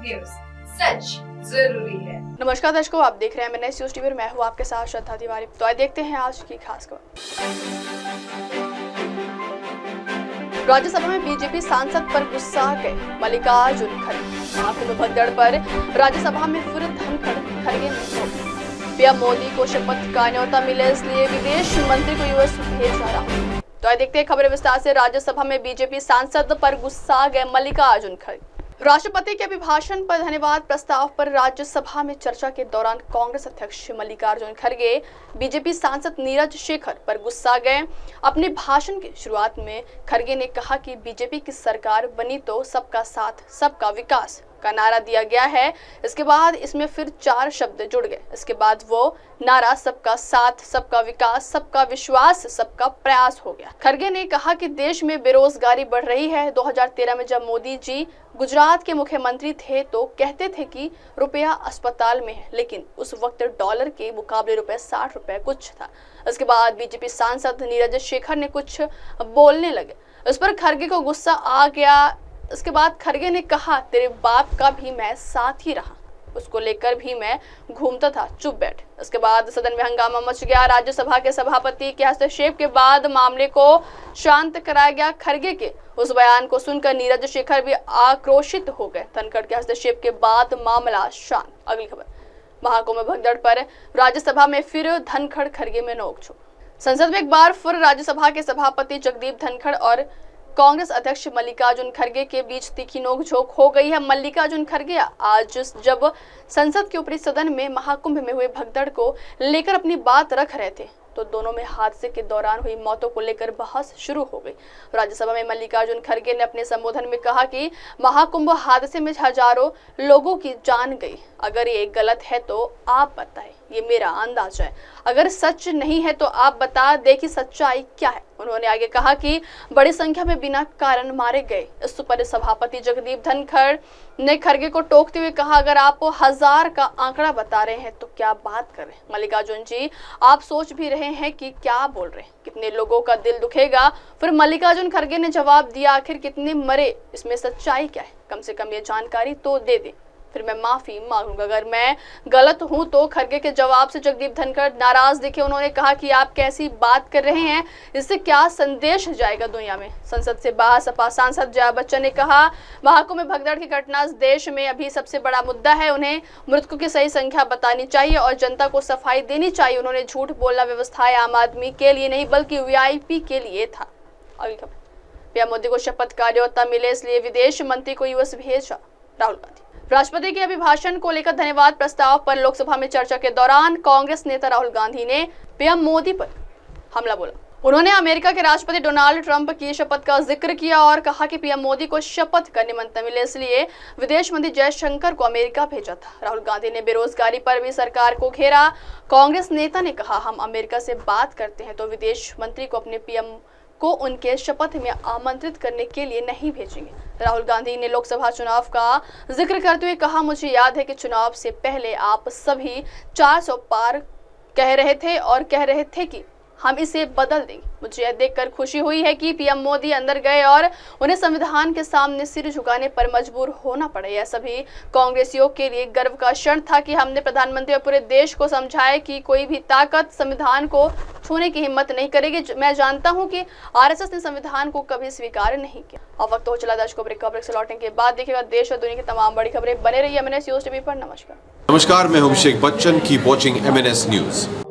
News, सच जरूरी है। नमस्कार दर्शकों, आप देख रहे हैं MNS न्यूज टीवी और मैं हूं आपके साथ श्रद्धा तिवारी। तो आइए देखते हैं आज की खास खबर। राज्यसभा में बीजेपी सांसद पर गुस्सा गए मल्लिकार्जुन खड़गे। महाकुंभ भगदड़ पर राज्यसभा में फिर धनखड़ खड़गे ने पीएम मोदी को शपथ का न्योता मिले, इसलिए विदेश मंत्री को यूएस भेजा रहा। तो आइए देखते हैं खबरें विस्तार से। राज्यसभा में बीजेपी सांसद पर गुस्सा गए मल्लिकार्जुन खड़गे। राष्ट्रपति के अभिभाषण पर धन्यवाद प्रस्ताव पर राज्यसभा में चर्चा के दौरान कांग्रेस अध्यक्ष मल्लिकार्जुन खड़गे बीजेपी सांसद नीरज शेखर पर गुस्सा गए। अपने भाषण की शुरुआत में खड़गे ने कहा कि बीजेपी की सरकार बनी तो सबका साथ सबका विकास का नारा दिया गया है। इसके बाद इसमें फिर 4 शब्द जुड़ गए। इसके बाद वो नारा सबका साथ सबका विकास सबका विश्वास सबका प्रयास हो गया। खड़गे ने कहा कि देश में बेरोजगारी बढ़ रही है। 2013 में जब मोदी जी गुजरात के मुख्यमंत्री थे तो कहते थे कि रुपया अस्पताल में है, लेकिन उस वक्त डॉलर के मुकाबले रुपए 60 रुपए कुछ था। इसके बाद बीजेपी सांसद नीरज शेखर ने कुछ बोलने लगे। इस पर खड़गे को गुस्सा आ गया। इसके बाद खड़गे ने कहा, तेरे बाप का भी मैं साथ ही रहा, उसको लेकर भी मैं घूमता था, चुप बैठ। इसके बाद सदन में हंगामा मच गया। राज्यसभा के सभापति के हस्तक्षेप के बाद मामले को शांत कराया गया। खड़गे के उस बयान को सुनकर नीरज शेखर भी आक्रोशित हो गए। धनखड़ के हस्तक्षेप के बाद मामला शांत। अगली खबर, महाकुंभ भगदड़ पर राज्यसभा में फिर धनखड़ खड़गे में नोकझोंक। संसद में एक बार फिर राज्यसभा के सभापति जगदीप धनखड़ और कांग्रेस अध्यक्ष मल्लिकार्जुन खड़गे के बीच तीखी नोकझोंक हो गई है। मल्लिकार्जुन खड़गे आज जब संसद के ऊपरी सदन में महाकुंभ में हुए भगदड़ को लेकर अपनी बात रख रहे थे तो दोनों में हादसे के दौरान हुई मौतों को लेकर बहस शुरू हो गई। राज्यसभा में मल्लिकार्जुन खड़गे ने अपने संबोधन में कहा कि महाकुंभ हादसे में हजारों लोगों की जान गई। अगर ये गलत है तो आप बताएं, ये मेरा अंदाजा है। अगर सच नहीं है तो आप बता दें कि सच्चाई क्या है। उन्होंने आगे कहा कि बड़ी संख्या में बिना कारण मारे गए। इस पर सभापति जगदीप धनखड़ ने खड़गे को टोकते हुए कहा, अगर आप 1000 का आंकड़ा बता रहे हैं तो क्या बात कर रहे हैं मल्लिकार्जुन जी, आप सोच भी रहे हैं कि क्या बोल रहे हैं, कितने लोगों का दिल दुखेगा। फिर मल्लिकार्जुन खड़गे ने जवाब दिया, आखिर कितने मरे, इसमें सच्चाई क्या है, कम से कम ये जानकारी तो दे दें, फिर मैं माफी मांगूंगा। अगर मैं गलत हूं तो खड़गे के जवाब से जगदीप धनखड़ नाराज दिखे। उन्होंने कहा कि आप कैसी बात कर रहे हैं, इससे क्या संदेश जाएगा दुनिया में। संसद से बाहर सपा सांसद जया बच्चन ने कहा, महाकुंभ में भगदड़ की घटना देश में अभी सबसे बड़ा मुद्दा है। उन्हें मृतकों की सही संख्या बतानी चाहिए और जनता को सफाई देनी चाहिए। उन्होंने झूठ बोलना व्यवस्थाएं आम आदमी के लिए नहीं बल्कि VIP के लिए था। अगली खबर, पीएम मोदी को शपथ का न्योता मिले, इसलिए विदेश मंत्री को यूएस भेजा राहुल गांधी। राष्ट्रपति के अभिभाषण को लेकर धन्यवाद प्रस्ताव पर लोकसभा में चर्चा के दौरान कांग्रेस नेता राहुल गांधी ने पीएम मोदी पर हमला बोला। उन्होंने अमेरिका के राष्ट्रपति डोनाल्ड ट्रंप की शपथ का जिक्र किया और कहा कि पीएम मोदी को शपथ का निमंत्रण मिले, इसलिए विदेश मंत्री जयशंकर को अमेरिका भेजा था। राहुल गांधी ने बेरोजगारी पर भी सरकार को घेरा। कांग्रेस नेता ने कहा, हम अमेरिका से बात करते हैं तो विदेश मंत्री को अपने पीएम को उनके शपथ में आमंत्रित करने के लिए नहीं भेजेंगे। राहुल गांधी ने लोकसभा चुनाव का जिक्र करते हुए कहा, मुझे याद है कि चुनाव से पहले आप सभी 400 पार कह रहे थे और कह रहे थे कि हम इसे बदल देंगे। मुझे यह देखकर खुशी हुई है कि पीएम मोदी अंदर गए और उन्हें संविधान के सामने सिर झुकाने पर मजबूर होना पड़ा। यह सभी कांग्रेसियों के लिए गर्व का क्षण था कि हमने प्रधानमंत्री और पूरे देश को समझाया कि कोई भी ताकत संविधान को छूने की हिम्मत नहीं करेगी। मैं जानता हूं कि RSS ने संविधान को कभी स्वीकार नहीं किया। अब वक्त हो चला दर्शकों ब्रेक से लौटने के बाद देखिएगा देश और दुनिया की तमाम बड़ी खबरें। बने रहिए MNS न्यूज टीवी पर। नमस्कार। नमस्कार, मैं हूं Abhishek Bachchan. Keep watching MNS news.